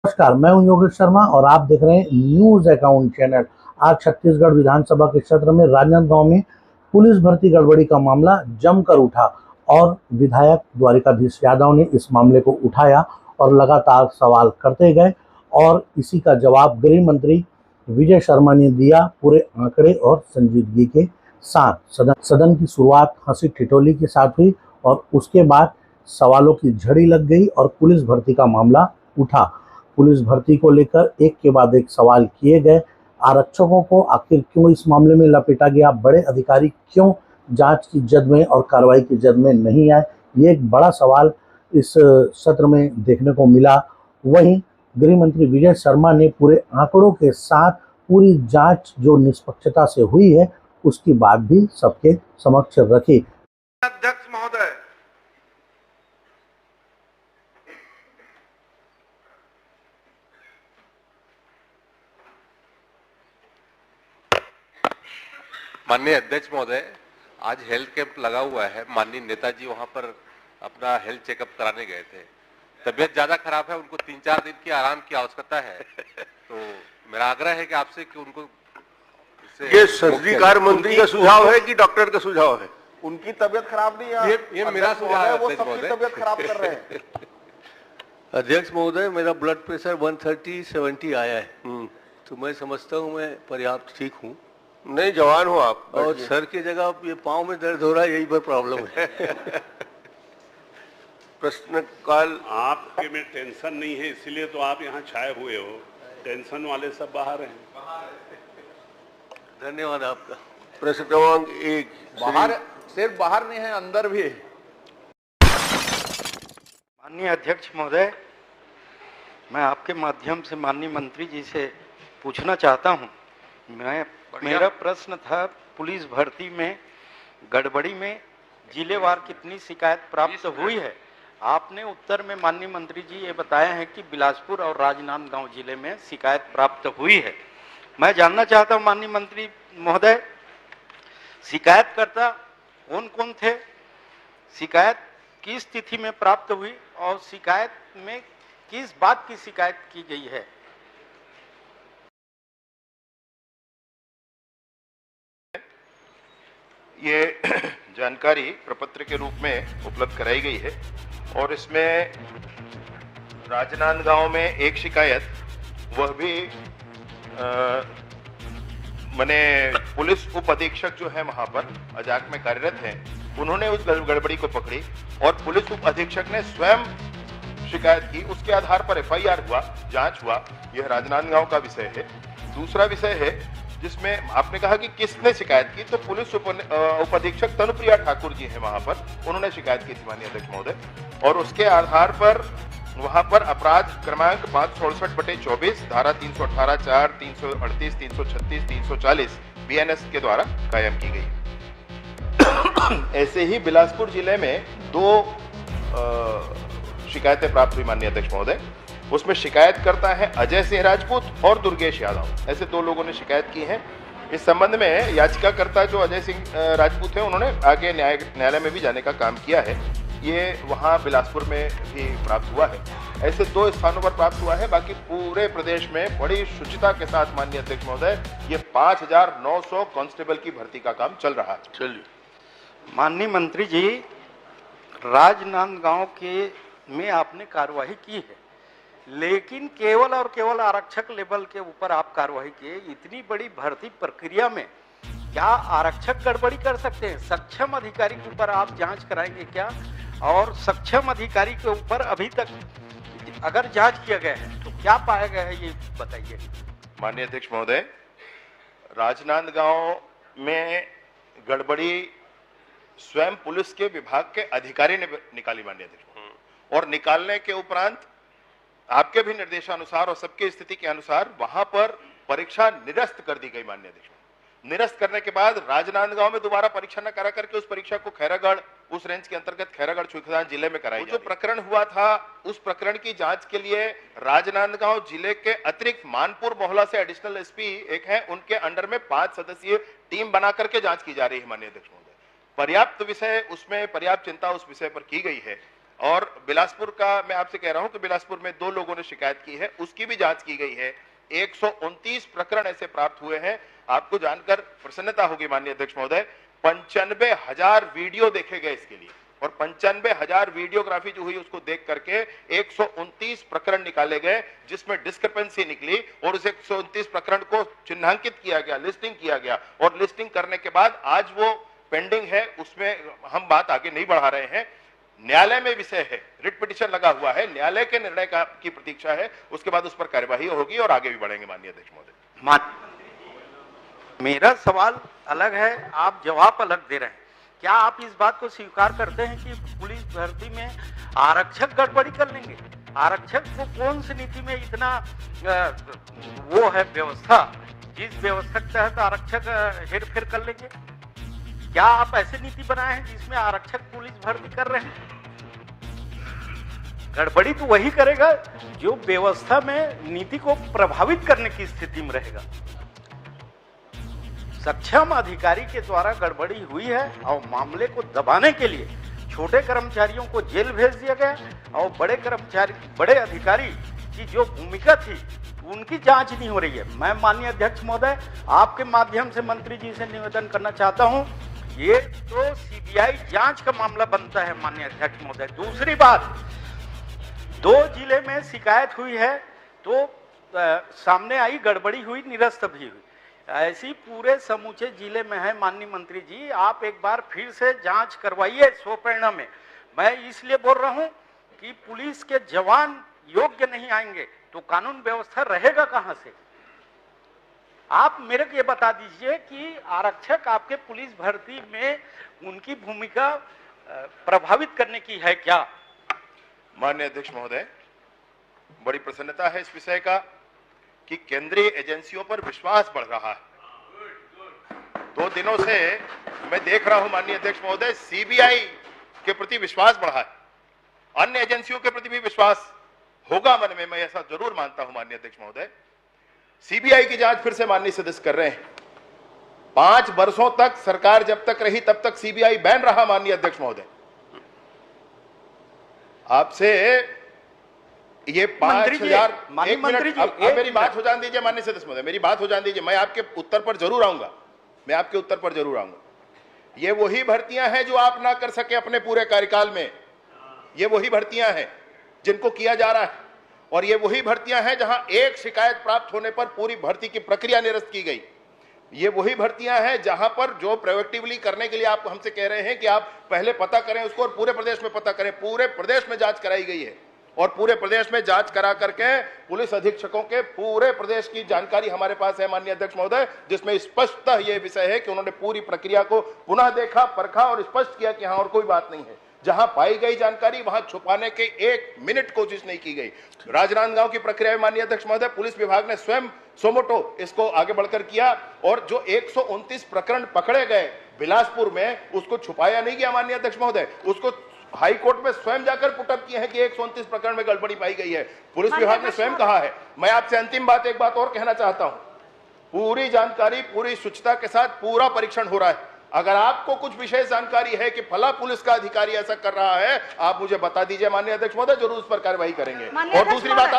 नमस्कार, मैं हूं योगेश शर्मा और आप देख रहे हैं न्यूज अकाउंट चैनल। आज छत्तीसगढ़ विधानसभा के सत्र में राजनांदगांव में पुलिस भर्ती गड़बड़ी का मामला जमकर उठा और विधायक द्वारिकाधीश यादव ने इस मामले को उठाया और लगातार सवाल करते गए और इसी का जवाब गृह मंत्री विजय शर्मा ने दिया पूरे आंकड़े और संजीदगी के साथ। सदन की शुरुआत हंसी ठिठोली के साथ हुई और उसके बाद सवालों की झड़ी लग गई और पुलिस भर्ती का मामला उठा। पुलिस भर्ती को लेकर एक के बाद एक सवाल किए गए। आरक्षकों को आखिर क्यों इस मामले में लपेटा गया, बड़े अधिकारी क्यों जांच की जद में और कार्रवाई की जद में नहीं आए, ये एक बड़ा सवाल इस सत्र में देखने को मिला। वहीं गृह मंत्री विजय शर्मा ने पूरे आंकड़ों के साथ पूरी जांच जो निष्पक्षता से हुई है उसकी बात भी सबके समक्ष रखी। अध्यक्ष महोदय, माननीय अध्यक्ष महोदय, आज हेल्थ कैंप लगा हुआ है। माननीय नेताजी वहां पर अपना हेल्थ चेकअप कराने गए थे। तबीयत ज्यादा खराब है, उनको 3-4 दिन की आराम की आवश्यकता है। तो मेरा आग्रह है कि आपसे कि उनको ये सर्वकारी कार्य मंत्री का सुझाव है कि डॉक्टर का सुझाव है? उनकी तबीयत खराब नहीं है, ये मेरा सुझाव है। वो सबकी तबीयत खराब कर रहे हैं। अध्यक्ष महोदय, मेरा ब्लड प्रेशर 130/70 आया है, तो मैं समझता हूँ मैं पर्याप्त ठीक हूँ। नहीं, जवान हो आप। और सर की जगह ये पाँव में दर्द हो रहा है, यही पर प्रॉब्लम है। प्रश्न काल। आपके में टेंशन नहीं है, इसलिए तो आप यहाँ छाए हुए हो। टेंशन वाले सब बाहर हैं। धन्यवाद आपका। प्रश्न क्रमांक 1। बाहर, सिर्फ बाहर नहीं है, अंदर भी है। माननीय अध्यक्ष महोदय, मैं आपके माध्यम से माननीय मंत्री जी से पूछना चाहता हूं। मेरा प्रश्न था, पुलिस भर्ती में गड़बड़ी में जिलेवार कितनी शिकायत प्राप्त हुई है? आपने उत्तर में माननीय मंत्री जी ये बताया है कि बिलासपुर और राजनांदगांव जिले में शिकायत प्राप्त हुई है। मैं जानना चाहता हूं माननीय मंत्री महोदय, शिकायतकर्ता कौन कौन थे, शिकायत किस तिथि में प्राप्त हुई और शिकायत में किस बात की शिकायत की गई है? ये जानकारी प्रपत्र के रूप में उपलब्ध कराई गई है और इसमें राजनांदगांव में एक शिकायत, वह भी माने पुलिस उप अधीक्षक जो है वहां पर अजाक में कार्यरत हैं, उन्होंने उस गड़बड़ी को पकड़ी और पुलिस उप अधीक्षक ने स्वयं शिकायत की। उसके आधार पर FIR हुआ, जांच हुआ। यह राजनांदगांव का विषय है। दूसरा विषय है जिसमें आपने कहा कि किसने शिकायत की, तो पुलिस उप अधीक्षक तनुप्रिया ठाकुर जी हैं वहां पर, उन्होंने शिकायत की थी माननीय अध्यक्ष महोदय। और उसके आधार पर वहां पर अपराध क्रमांक 567/24 धारा 318 4 338 336 340 BNS के द्वारा कायम की गई। ऐसे ही बिलासपुर जिले में 2 शिकायतें प्राप्त हुई माननीय अध्यक्ष महोदय। उसमें शिकायत करता है अजय सिंह राजपूत और दुर्गेश यादव, ऐसे 2 लोगों ने शिकायत की है। इस संबंध में याचिकाकर्ता जो अजय सिंह राजपूत है, उन्होंने आगे न्यायालय में भी जाने का काम किया है। ये वहां बिलासपुर में भी प्राप्त हुआ है। ऐसे 2 स्थानों पर प्राप्त हुआ है। बाकी पूरे प्रदेश में बड़ी शुचिता के साथ माननीय अध्यक्ष महोदय ये 5900 कांस्टेबल की भर्ती का काम चल रहा है। चलिए माननीय मंत्री जी, राजनांदगांव के में आपने कार्रवाई की है, लेकिन केवल और केवल आरक्षक लेवल के ऊपर आप कार्रवाई किए। इतनी बड़ी भर्ती प्रक्रिया में क्या आरक्षक गड़बड़ी कर सकते हैं? सक्षम अधिकारी के ऊपर आप जांच कराएंगे क्या? और सक्षम अधिकारी के ऊपर अभी तक अगर जांच किया गया है तो क्या पाया गया है, ये बताइए। माननीय अध्यक्ष महोदय, राजनांदगांव में गड़बड़ी स्वयं पुलिस के विभाग के अधिकारी ने निकाली माननीय अध्यक्ष, और निकालने के उपरांत आपके भी निर्देशानुसार और सबकी स्थिति के अनुसार वहां पर परीक्षा निरस्त कर दी गई माननीय अध्यक्ष। निरस्त करने के बाद राजनांदगांव में दोबारा परीक्षा न करा करके उस परीक्षा को खैरागढ़, उस रेंज के अंतर्गत खैरागढ़ छुईखदान जिले में कराई। जो प्रकरण हुआ था, उस प्रकरण की जांच के लिए राजनांदगांव जिले के अतिरिक्त मानपुर मोहल्ला से एडिशनल SP एक है, उनके अंडर में 5 सदस्यीय टीम बना करके जांच की जा रही है माननीय अध्यक्ष महोदय। पर्याप्त विषय उसमें, पर्याप्त चिंता उस विषय पर की गई है। और बिलासपुर का मैं आपसे कह रहा हूं कि बिलासपुर में 2 लोगों ने शिकायत की है, उसकी भी जांच की गई है। 129 प्रकरण ऐसे प्राप्त हुए हैं। आपको जानकर प्रसन्नता होगी माननीय अध्यक्ष महोदय, 95,000 वीडियो देखे गए इसके लिए, और 95,000 वीडियोग्राफी जो हुई उसको देख करके 129 प्रकरण निकाले गए, जिसमें डिस्क्रिपेंसी निकली, और उस 129 प्रकरण को चिन्हांकित किया गया, लिस्टिंग किया गया, और लिस्टिंग करने के बाद आज वो पेंडिंग है, उसमें हम बात आगे नहीं बढ़ा रहे हैं। न्यायालय में विषय है, रिट पिटीशन लगा हुआ है, न्यायालय के निर्णय की प्रतीक्षा है, उसके बाद उस पर कार्यवाही होगी और आगे भी बढ़ेंगे माननीय अध्यक्ष महोदय। मेरा सवाल अलग है, आप जवाब अलग दे रहे हैं। क्या आप इस बात को स्वीकार करते हैं कि पुलिस भर्ती में आरक्षक गड़बड़ी कर लेंगे? आरक्षक को कौन सी नीति में इतना वो है व्यवस्था, जिस व्यवस्था के तहत आरक्षक हेरफेर कर लेंगे? क्या आप ऐसी नीति बनाए हैं जिसमें आरक्षक पुलिस भर्ती कर रहे हैं? गड़बड़ी तो वही करेगा जो व्यवस्था में नीति को प्रभावित करने की स्थिति में रहेगा। सक्षम अधिकारी के द्वारा गड़बड़ी हुई है और मामले को दबाने के लिए छोटे कर्मचारियों को जेल भेज दिया गया, और बड़े अधिकारी की जो भूमिका थी उनकी जांच नहीं हो रही है। मैं माननीय अध्यक्ष महोदय आपके माध्यम से मंत्री जी से निवेदन करना चाहता हूं, ये तो सीबीआई जांच का मामला बनता है माननीय अध्यक्ष महोदय। दूसरी बात, 2 जिले में शिकायत हुई है तो सामने आई, गड़बड़ी हुई, निरस्त भी हुई। ऐसी पूरे समूचे जिले में है माननीय मंत्री जी, आप एक बार फिर से जांच करवाइए स्वप्रेरणा में। मैं इसलिए बोल रहा हूं कि पुलिस के जवान योग्य नहीं आएंगे तो कानून व्यवस्था रहेगा कहां से? आप मेरे को ये बता दीजिए कि आरक्षक आपके पुलिस भर्ती में उनकी भूमिका प्रभावित करने की है क्या? माननीय अध्यक्ष महोदय, बड़ी प्रसन्नता है इस विषय का कि केंद्रीय एजेंसियों पर विश्वास बढ़ रहा है। 2 दिनों से मैं देख रहा हूं माननीय अध्यक्ष महोदय, सीबीआई के प्रति विश्वास बढ़ा है, अन्य एजेंसियों के प्रति भी विश्वास होगा मन में, मैं ऐसा जरूर मानता हूं माननीय अध्यक्ष महोदय। सीबीआई की जांच फिर से माननीय सदस्य कर रहे हैं। 5 वर्षों तक सरकार जब तक रही तब तक सीबीआई बैन रहा माननीय अध्यक्ष महोदय। आपसे ये 5,000 एक मिनट, अब मेरी बात हो जाने दीजिए माननीय सदस्य महोदय, मेरी बात हो जाने दीजिए, मैं आपके उत्तर पर जरूर आऊंगा, मैं आपके उत्तर पर जरूर आऊंगा। ये वही भर्तियां हैं जो आप ना कर सके अपने पूरे कार्यकाल में, ये वही भर्तियां हैं जिनको किया जा रहा है, और ये वही भर्तियां हैं जहां एक शिकायत प्राप्त होने पर पूरी भर्ती की प्रक्रिया निरस्त की गई। ये वही भर्तियां हैं जहां पर जो प्रोएक्टिवली करने के लिए आप हमसे कह रहे हैं कि आप पहले पता करें उसको और पूरे प्रदेश में पता करें। पूरे प्रदेश में जांच कराई गई है, और पूरे प्रदेश में जांच करा करके पुलिस अधीक्षकों के पूरे प्रदेश की जानकारी हमारे पास है माननीय अध्यक्ष महोदय, जिसमें स्पष्टतः यह विषय है कि उन्होंने पूरी प्रक्रिया को पुनः देखा, परखा और स्पष्ट किया कि हाँ और कोई बात नहीं है। जहां पाई गई जानकारी वहां छुपाने के 1 मिनट कोशिश नहीं की गई। राजनांदगांव की प्रक्रिया में माननीय अध्यक्ष महोदय पुलिस विभाग ने स्वयं सोमोटो इसको आगे बढ़कर किया, और जो 129 प्रकरण पकड़े गए बिलासपुर में उसको छुपाया नहीं गया माननीय अध्यक्ष महोदय, उसको हाई कोर्ट में स्वयं जाकर पुटअप किए हैं कि 129 प्रकरण में गड़बड़ी पाई गई है। पुलिस विभाग ने स्वयं कहा है। मैं आपसे अंतिम बात एक बात और कहना चाहता हूं, पूरी जानकारी पूरी शुचिता के साथ पूरा परीक्षण हो रहा है। अगर आपको कुछ विशेष जानकारी है कि फला पुलिस का अधिकारी ऐसा कर रहा है, आप मुझे बता दीजिए माननीय अध्यक्ष महोदय, जरूर उस पर कार्रवाई करेंगे। और दूसरी बात